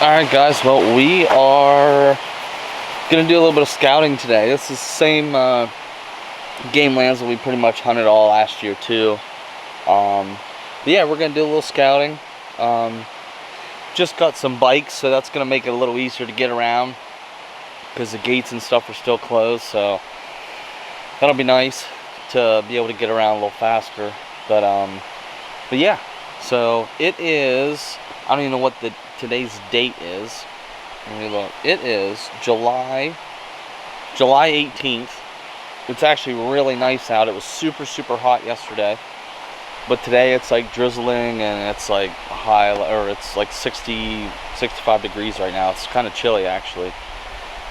Alright guys, well we are going to do a little bit of scouting today. This is the same game lands that we pretty much hunted all last year too. But yeah, we're going to do a little scouting. Just got some bikes, so that's going to make it a little easier to get around because the gates and stuff are still closed, so that'll be nice to be able to get around a little faster. But yeah, so it is, I don't even know what today's date is. Let me look. It is July 18th. It's actually really nice out. It was super hot yesterday, but today it's like drizzling and it's like high, or it's like 65 degrees right now. It's kind of chilly actually,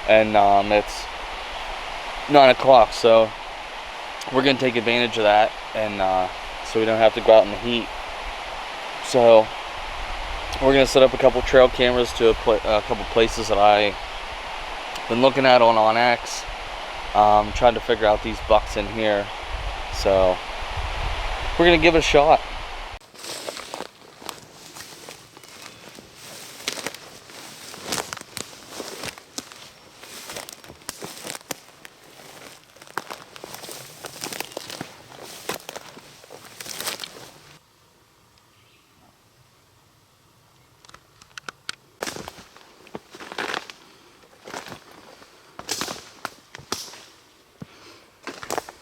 and it's 9 o'clock, so we're gonna take advantage of that, and so we don't have to go out in the heat. So we're gonna set up a couple trail cameras to a couple places that I've been looking at on OnX, trying to figure out these bucks in here. So we're gonna give it a shot.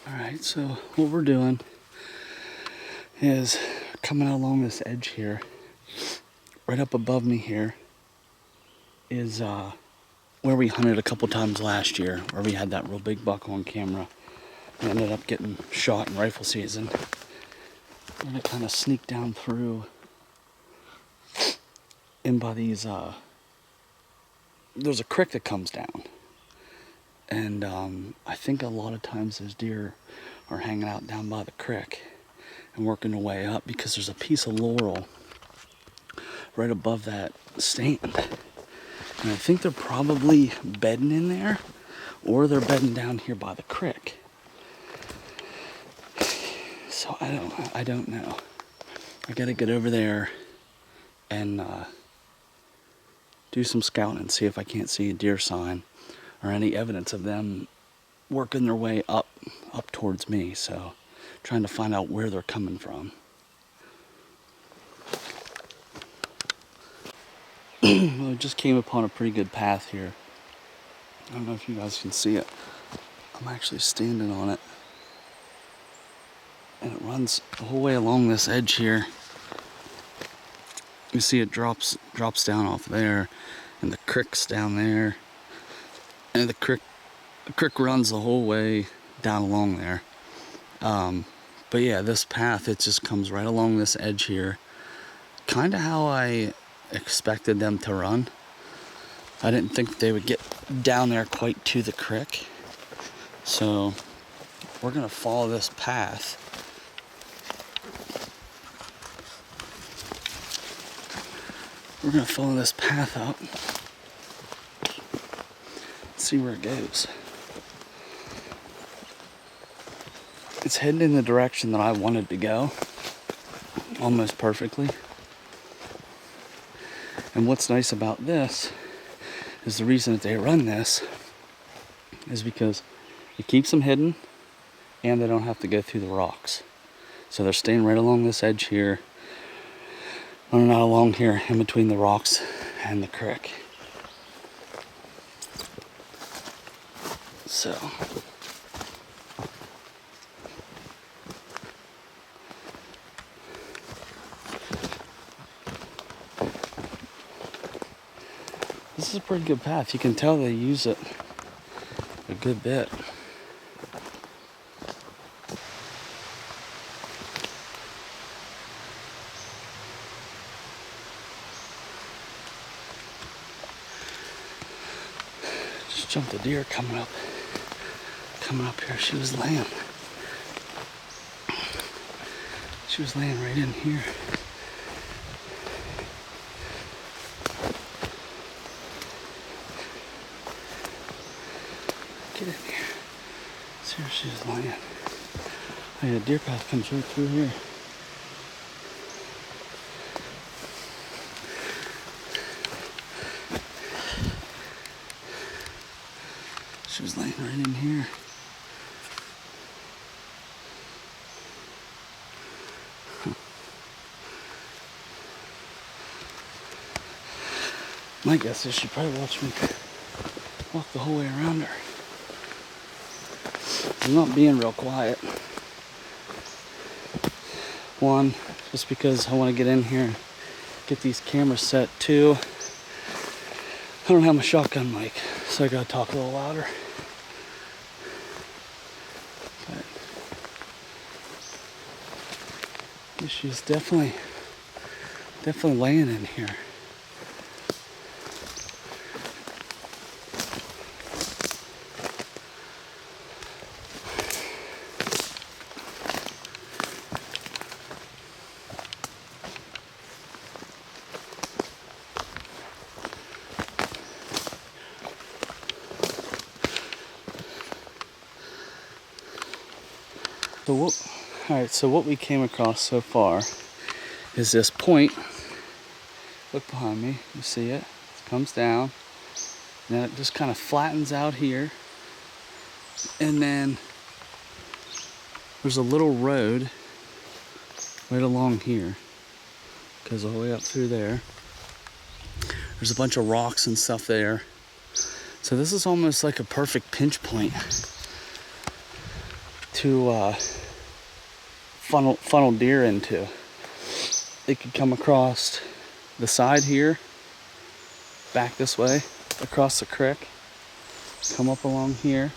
Alright, so what we're doing is coming along this edge here. Right up above me here is where we hunted a couple times last year, where we had that real big buck on camera. We ended up getting shot in rifle season. I'm gonna kind of sneak down through in by these, there's a creek that comes down. And I think a lot of times those deer are hanging out down by the creek and working their way up, because there's a piece of laurel right above that stand. And I think they're probably bedding in there, or they're bedding down here by the creek. So I don't know. I gotta get over there and do some scouting and see if I can't see a deer sign or any evidence of them working their way up towards me. So trying to find out where they're coming from. Well, I just came upon a pretty good path here. I don't know if you guys can see it. I'm actually standing on it, and it runs the whole way along this edge here. You see it drops down off there, and the creek's down there, and the creek runs the whole way down along there. But yeah, this path, it just comes right along this edge here, kind of how I expected them to run. I didn't think they would get down there quite to the creek, so we're gonna follow this path. We're gonna follow this path up, see where it goes. It's heading in the direction that I wanted to go, almost perfectly. And what's nice about this is the reason that they run this is because it keeps them hidden, and they don't have to go through the rocks. So they're staying right along this edge here, running out along here in between the rocks and the creek. So this is a pretty good path. You can tell they use it a good bit. Just jumped a deer coming up here. She was laying right in here. Get in here. See where she's laying. Oh yeah, deer path comes right through here. She was laying right in here. My guess is she probably watched me walk the whole way around her. I'm not being real quiet. One, just because I want to get in here and get these cameras set. Two, I don't have my shotgun mic, so I gotta talk a little louder. But she's definitely laying in here. So what we came across so far is this point. Look behind me, you see it? It comes down, and then it just kind of flattens out here, and then there's a little road right along here. Goes all the way up through there. There's a bunch of rocks and stuff there. So this is almost like a perfect pinch point to funnel deer into. It could come across the side here, back this way, across the creek, come up along here.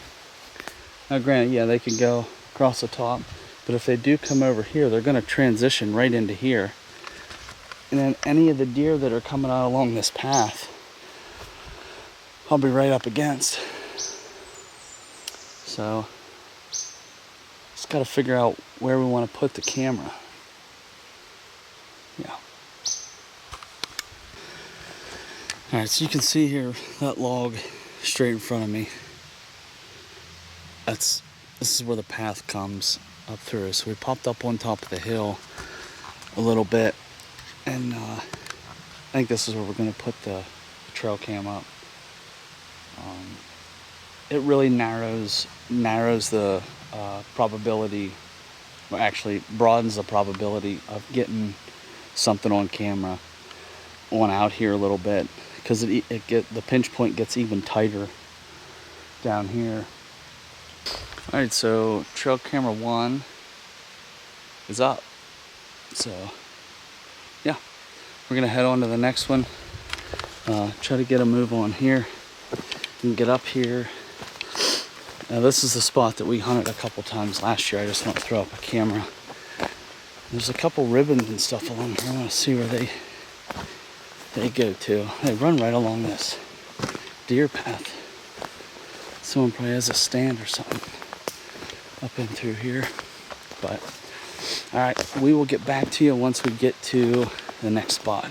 Now granted, yeah, they can go across the top, but if they do come over here, they're gonna transition right into here. And then any of the deer that are coming out along this path, I'll be right up against. So, just gotta figure out where we wanna put the camera. Yeah. Alright, so you can see here, that log straight in front of me. This is where the path comes up through. So we popped up on top of the hill a little bit, and I think this is where we're gonna put the trail cam up. It really narrows the probability, or actually broadens the probability of getting something on camera on out here a little bit, because the pinch point gets even tighter down here. All right, so trail camera 1 is up. So yeah, we're gonna head on to the next one. Try to get a move on here and get up here. Now this is the spot that we hunted a couple times last year. I just want to throw up a camera. There's a couple ribbons and stuff along here. I want to see where they go to. They run right along this deer path. Someone probably has a stand or something up in through here. But all right, we will get back to you once we get to the next spot.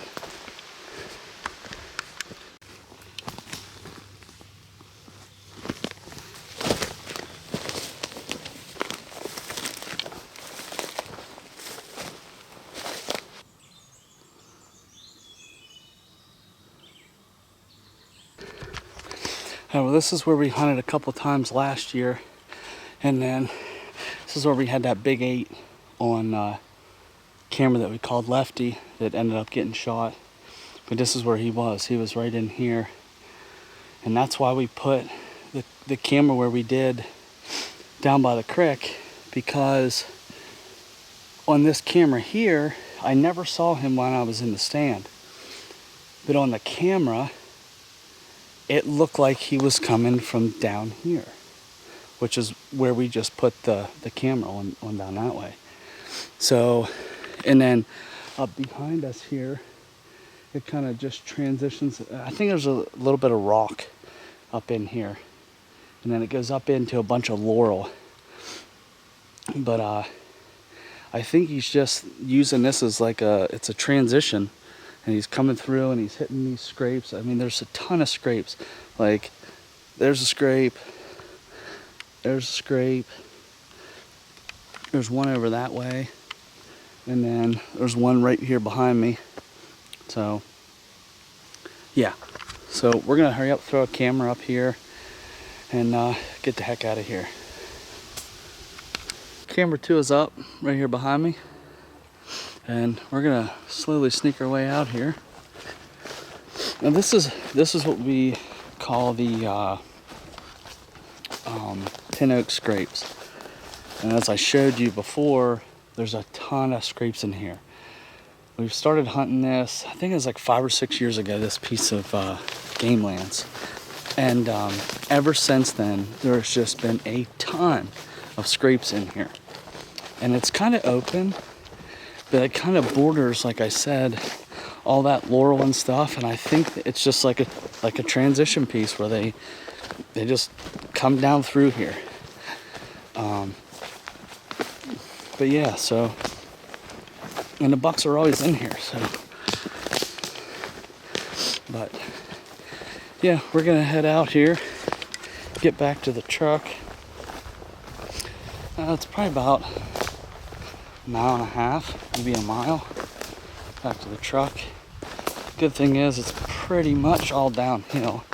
Well, this is where we hunted a couple times last year, and then this is where we had that big 8 on camera that we called Lefty that ended up getting shot. But this is where he was right in here, and that's why we put the camera where we did down by the creek, because on this camera here I never saw him when I was in the stand, but on the camera it looked like he was coming from down here, which is where we just put the camera on down that way. So, and then up behind us here, it kind of just transitions. I think there's a little bit of rock up in here, and then it goes up into a bunch of laurel. But I think he's just using this as like it's a transition. And he's coming through and he's hitting these scrapes. I mean, there's a ton of scrapes. Like, there's a scrape. There's a scrape. There's one over that way. And then there's one right here behind me. So, yeah. So we're going to hurry up, throw a camera up here. and get the heck out of here. Camera 2 is up right here behind me, and we're gonna slowly sneak our way out here. Now this is what we call the Tin Oak scrapes, and as I showed you before, there's a ton of scrapes in here. We've started hunting this, I think it was like 5 or 6 years ago, this piece of game lands. And ever since then, there's just been a ton of scrapes in here. And it's kind of open, but it kind of borders, like I said, all that laurel and stuff. And I think it's just like a transition piece where they just come down through here. But yeah, so, and the bucks are always in here, so. But yeah, we're gonna head out here, get back to the truck. It's probably about a mile and a half, maybe a mile, back to the truck. Good thing is it's pretty much all downhill.